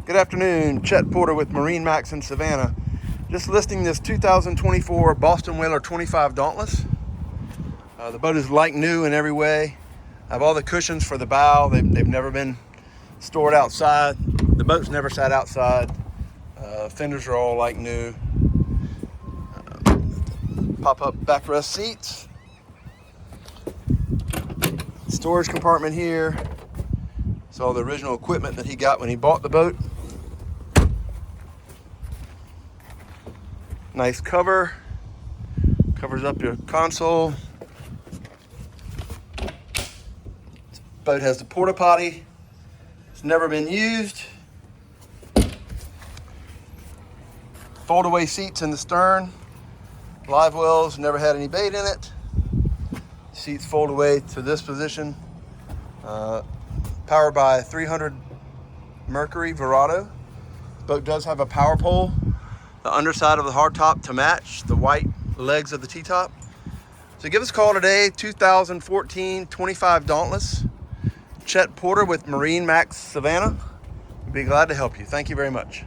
Good afternoon, Chet Porter with MarineMax in Savannah. Just listing this 2024 Boston Whaler 25 Dauntless. The boat is like new in every way. I have all the cushions for the bow. They've never been stored outside. The boat's never sat outside. Fenders are all like new. Pop-up backrest seats. Storage compartment here. It's all the original equipment that he got when he bought the boat. Nice cover. Covers up your console. This boat has the porta potty. It's never been used. Fold-away seats in the stern. Live wells, never had any bait in it. Seats fold away to this position. Powered by 300 Mercury Verado. Boat does have a power pole. The underside of the hardtop to match the white legs of the T-top. So give us a call today, 2014 25 Dauntless. Chet Porter with MarineMax Savannah. We'd be glad to help you. Thank you very much.